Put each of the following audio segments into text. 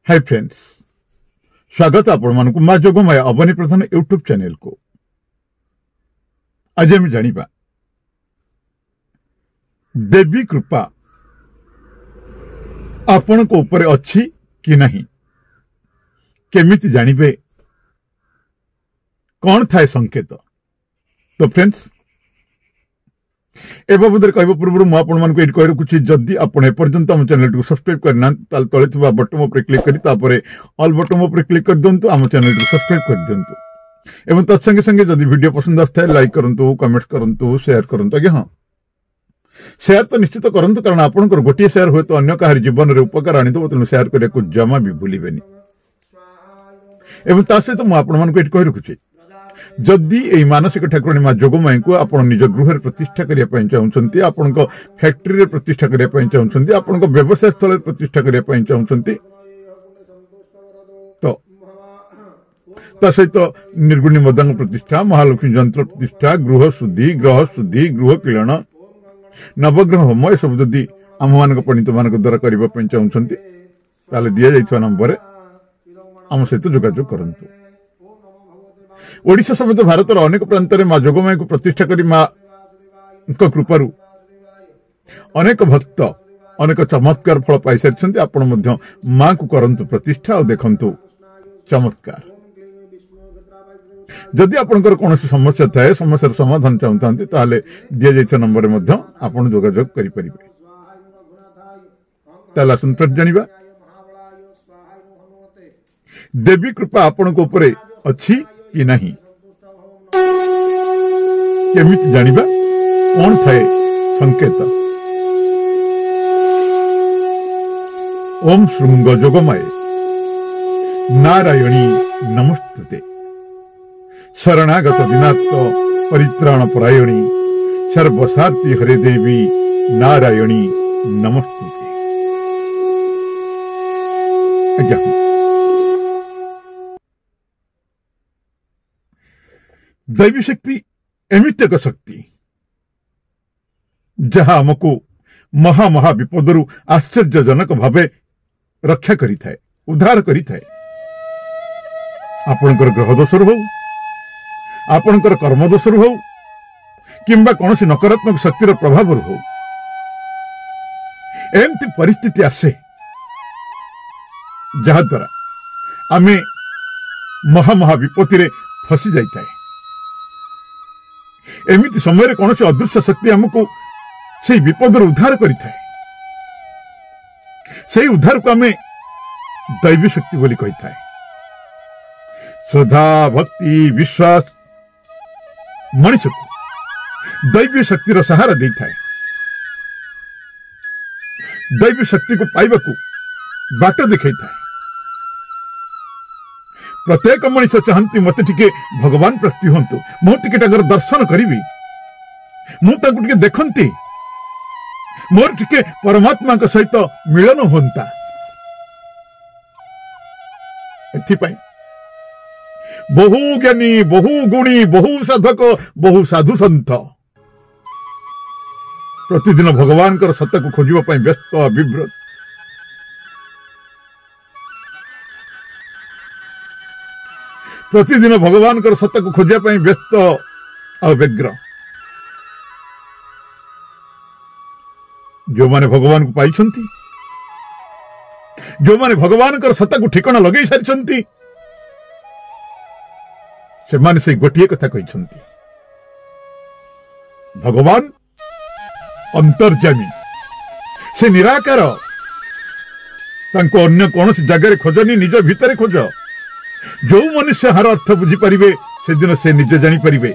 Hi friends, स्वागत आपण मां जोगमाया अवनी प्रधान यूट्यूब चैनल को। आज हम जानिबा देवी कृपा आपण को ऊपर अच्छी कि नहीं, केमिति जानिबे, कौन थाए संकेत। तो फ्रेंड्स, ए बाबद कह पूर्व मुझे कही रखुच्छी, जदि आपड़ एपर्यंत आम चैनल को सब्सक्राइब करना तले थी बटन पर क्लिक करी ऑल बटन पर क्लिक कर दिंतु, आम चैनल को सब्सक्राइब कर दिंतु एवं तत्संगे संगे जदि वीडियो पसंद आए लाइक करंतु, कमेंट करंतु, शेयर करंतु। आज्ञा हाँ, शेयर तो निश्चित करंतु, कारण आपनकर गोटे शेयर हुए तो अन्य काहरी जीवन रे उपकार आनिदो, तेणु शेयर करने को जमा भी भूलिबेनी। एवं ता सहित मुझे आपको कही रखुच्छी, जदि यही मानसिक ठाकुराणी मां जोगमाई को आप निज गृह प्रतिष्ठा करने चाहते, आपण फैक्ट्री प्रतिष्ठा करने चाहते, आपण व्यवसाय स्थल प्रतिष्ठा करने चाहते, तो सहित निर्गुणी मदांग प्रतिष्ठा, महालक्ष्मी जंत्र प्रतिष्ठा, गृह शुद्धि, गृह किरण, नवग्रह होम, यह सब जदि आम मान पंडित मान द्वारा करने चाहते दि जा नंबर आम सहित जोगाजोग करंतु। ओडिशा समेत भारतर अनेक प्रांत में मां जोगमाई को प्रतिष्ठा करी मां कृपारू अनेक भक्त अनेक चमत्कार फल पाई सारी। आपण मां को करंतु प्रतिष्ठा और देखंतु चमत्कार। जदि आपनकर कौन समस्या थाए, समस्या समाधान चाहते ताले दि जाइथिबा नंबर में आपण जोगाजोग करि परिबे। ताले आसन प्रश्न जानिबा, देवी कृपा आपण को ऊपर अच्छी कि नहीं, केमिति जानिबा, कौन थाए संकेत। ओम श्रृंग जोगमाय नारायणी नमस्तुते, शरणागत दिनात्म परित्राण परायणी, सर्वसार्थी हरे देवी नारायणी नमस्तुते। दैवी शक्ति एमिति एक शक्ति जहा आमको महा महा विपदरु आश्चर्यजनक भावे रक्षा करि थाए, उद्धार करि थाए। आपनकर ग्रह दोषर हो, आपनकर कर्म दोषर हो, किंबा कौन सी नकारात्मक शक्तिर प्रभाव हो, एमती परिस्थिति आसे जहा द्वारा आमे महा महा विपत्ति रे फसी जाई थाए। एमिति समय कौन से अदृश्य शक्ति हमको से विपद उद्धार करि थाए। से उद्धार को आमे दैवी शक्ति बोली कहि थाए। श्रद्धा, भक्ति, विश्वास मनुष्य को दैवी शक्तिर सहारा दे थाए। दैवी शक्ति को पाइबा को बाट दिखाई थाए। प्रत्येक मनुष्य चाहती मत टिके भगवान प्रति हूँ, मुझे दर्शन करी, मुझे देखती, मोर टिके परमात्मा सहित मिलन होता। एथिपाई बहु ज्ञानी, बहु गुणी, बहु साधक, बहु साधु सन्थ प्रतिदिन भगवान सत्ता को खोजा व्यस्त विव्रत। प्रतिदिन भगवान सत्ता को खोजा व्यस्त और व्यग्र। जो माने भगवान को पाई, जो माने भगवान सत्ता को ठिकाना लगे सारी, से माने से गोटे कथा कही, भगवान अंतर्जामी, से निराकार, तांको अन्य कौन सी जगह खोजनी, निज भितर खोज। जो मनुष्य हर अर्थ बुझी पारिबे, से दिन से निज जानी पारिबे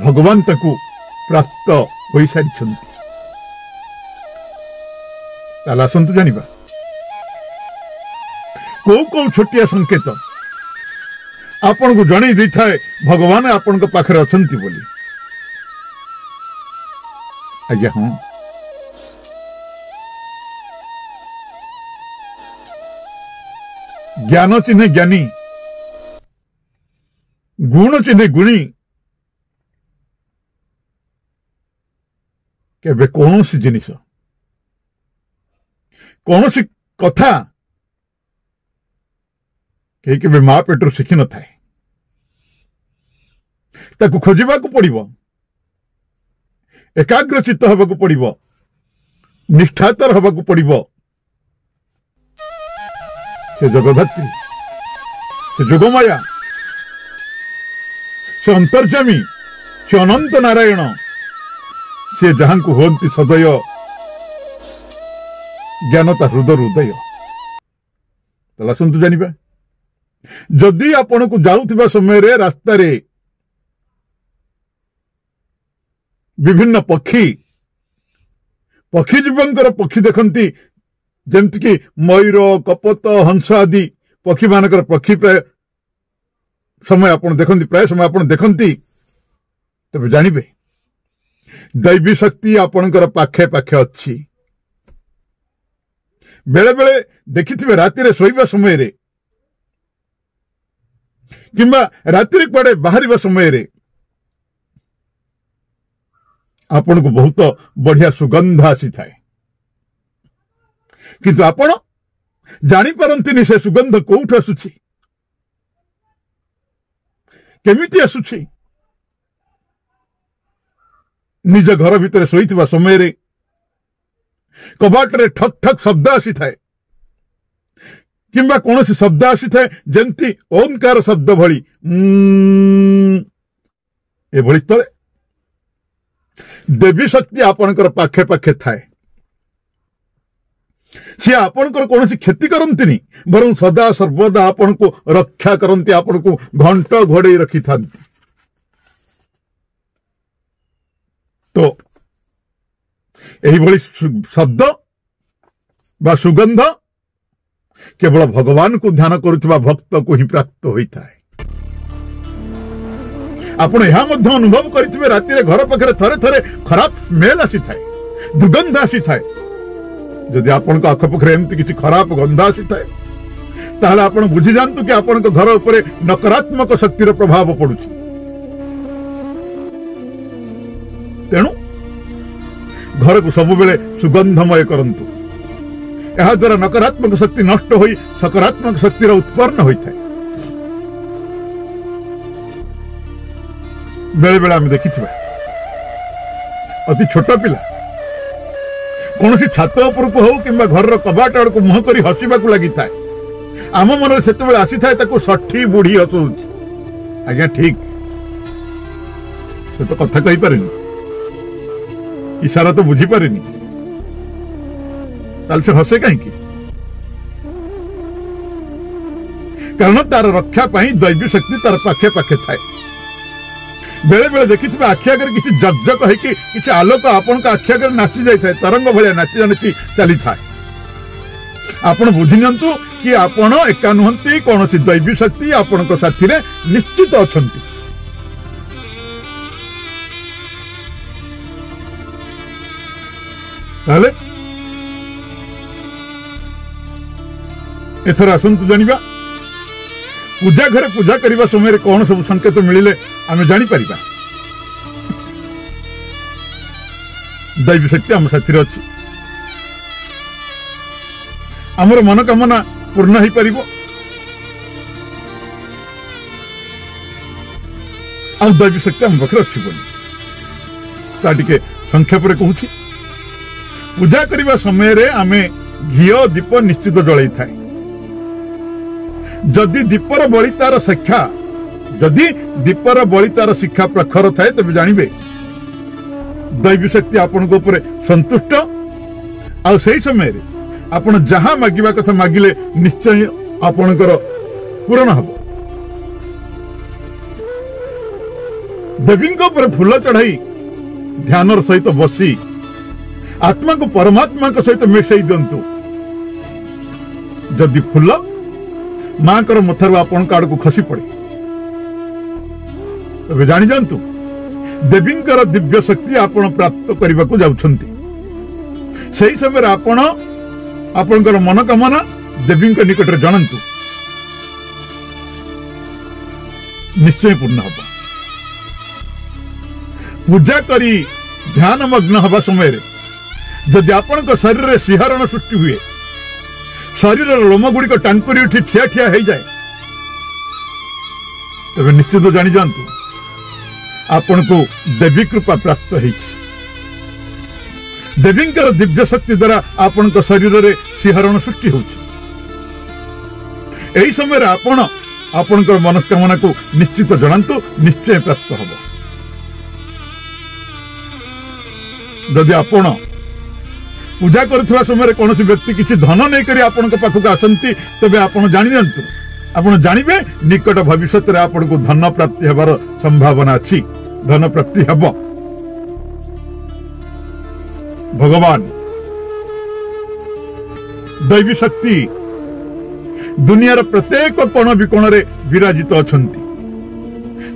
भगवान ताकू प्राप्त होई सारिछंती। ताला आसंतु जानिबा, को छोटिया संकेत आपन को जणै दै थाए भगवान आपन को पाखरे अछंती बोली। आज्ञा हाँ, ज्ञान चिन्हे ज्ञानी, गुण चिन्हे गुणी। केबे कौन सी जिनिस, कौन सी कथा कहीं केबे मां पेटर शिखि न थाए ताकू खोजिबा को पड़िबो एकाग्रचित्त हबा को पड़िबो निष्ठातर हबा को पड़िबो से जगधात्री से जोगमाया से अंतर्जामी से अनंत नारायण से जहां को होती सदय ज्ञानता हृदय तला सुनतु जानिबा जदि आपण को जाउथिबा समय रे रास्ता रे विभिन्न पक्षी पक्षी जीवंकर पक्षी देखंती जेमति कि मयूर कपत हंस आदि पक्षी मानकर पक्षी प्राय समय आपण देखंती प्राय समय आपण देखंती तबे जानिबे दैवी शक्ति आपणकर पाखे पाखे अच्छी बेले बेले देखिथिबे राति रे सोइबा समय रे किंबा राति रे पड़े बाहरिबा समय रे आपण को बहुत बढ़िया सुगंध आसी थाए किंतु आपण जानी पारंतिनी से सुगंध कोउठ आसुछि केमिति आसुछि निज घर भितर सोईथिबा समय रे कबाट रे ठक ठक शब्द आसी थाए किंबा कोनोसी शब्द आसी थाए जेंति ओंकार शब्द भली ए भली तले देवी शक्ति आपणकर पाखे पाखे थाए सी आपणकर कोनोसी क्षति करंतिनी बरं सदा सर्वदा आपण को रक्षा करंती आपण को घंट घोड़े रखी थांती तो एही भली शब्द बा सुगंध केवल भगवान को ध्यान करुवा भक्त को ही प्राप्त होता है आपण यह अनुभव करेंगे राति रे घर पाखे थरे थरे खराब स्मेल आसी थाए दुर्गंध आसी थाए जदि आपण को आखपाखे एमती किसी खराब गंध आसी थाए ताहले आपण बुझी जानतु कि आपण को घर ऊपर नकारात्मक शक्तिर प्रभाव पड़ुछि तेणु घर को सब बेले सुगंधमय करंतु यह द्वारा नकारात्मक शक्ति नष्ट होई सकारात्मक शक्तिर उत्पन्न होता है बेले बेले आम देखि अति छोट पिला कौन छात उपर को हो कि घर कबाट आड़ को मुह कर हसवा लगी था आम मन से आसी था षठी बुढ़ी हसौची आज्ञा ठीक से तो कथा कही पारे इशारा तो बुझी पारे ताल से हसे कहीं कारण तार रक्षा पाई दैवी शक्ति तार पाखे पाखे थाए बेले बेले देखि आखि आगे किसी जगजग है कि आलोक आपण का आखि आगे नाची जाए तरंग भाया नाची नाची चली थाए आपण बुझी नियंतु कि आपण एका नुहंती कौन सी दैवी शक्ति आपण को साथी रे निश्चित अछंती ताले एथर आसंतु जानिबा पूजा घरे पूजा करने समय कौन सब संकेत मिले आम जापर दैवी शक्ति आम साथी अच्छी आमर मनोकामना पूर्ण हो पार आ दैवी शक्ति आम पाखे अच्छी बोली संक्षेप कहूँ पूजा करने समय आम घी दीप निश्चित जलई थाए जदि दीपर बलि तार शिक्षा जदि दीपर बलि तार शिक्षा प्रखर थाए तब जानवे दैवी शक्ति आपण को ऊपर संतुष्ट आ सही समय आपण जहां मागिबा कथा मागिले निश्चय आपणकर पूर्ण हम देवी ऊपर फूल चढ़ाई ध्यान सहित बसी आत्मा को परमात्मा सहित मिसई दिंतु जदि फूल मां कर मथारू आपण आड़ को खसी पड़े तबे जानी जानतु देवींकर दिव्य शक्ति आपण प्राप्त करने को जाउछंती सही समय आपण आपणकर मनोकामना देवी निकट में जानतु निश्चय पूर्ण हम पूजा करी ध्यान मग्न हवा समय जदि आपण शरीर में शिहरण सृष्टि हुए शरीर लोम गुड़िक टांकुरी उठी ठिया ठिया हो जाए तेबे निश्चित जानी जातु आपण को देवी कृपा प्राप्त है। देवींकर दिव्य शक्ति द्वारा आपण शरीर में शिहरण सृष्टि होछि। एही समय आपण आपणकर मनस्कामना को निश्चित जनातु, निश्चय प्राप्त हम। जदि आपण पूजा करुवा समय कौन व्यक्ति किसी धन नहीं करी आपण पाखक आसती तेबे आपण जानी जातु, आपण जानिबे निकट भविष्य में आपण को धन प्राप्ति हेबार संभावना अच्छी, धन प्राप्ति हेब। भगवान दैवी शक्ति दुनियार प्रत्येक कोण विकोण रे विराजित अछंती।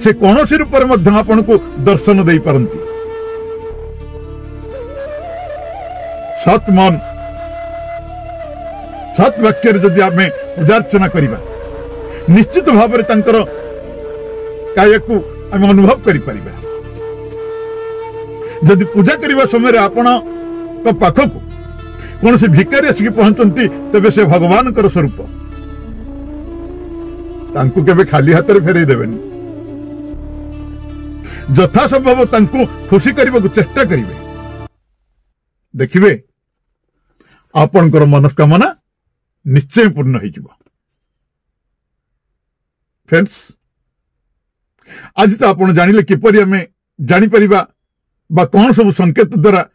से कौनसी रूप में आपण को दर्शन दे पारंती। सत मन सत वाक्य जदि आम पूजार्चना करवा निश्चित भाव में तांकर काय को आम अनुभव करि परिबा। जदि पूजा करने समय आपण पाखक कौन से भिकारी आसिक पहुंचती तेबे से भगवान स्वरूप तांकु केबे खाली हाथ में फेरई देबेनी। यथासंभव तांकु खुशी करने को चेष्टा करिवे। देखिए आपणकर मनस्कामना निश्चय पूर्ण हो। फ्रेंड्स, आज तो आप जानिले किपरि आमे जानि परिबा बा कौन सब संकेत द्वारा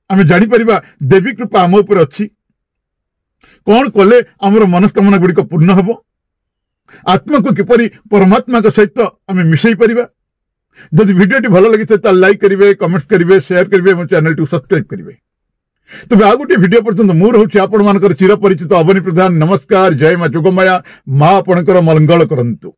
आमे जानि परिबा देवी कृपा आम उपर अछि, कौन कले आमर मनस्कामना गुड़िक पूर्ण हबो, आत्मा को किपरि परमात्मा के सहित आमे मिसई परिबा। जदि वीडियोटी भल लगी तो लाइक करिवे, कमेंट करिवे, शेयर करिवे, मो चैनल टू सब्सक्राइब करिवे। तबे आ गोटे वीडियो पर्यंत मु रहउछि आपण मानकर चिर परिचित अवनी प्रधान। नमस्कार, जय मां जोगमाया। मां आपणकर मंगल करंतु।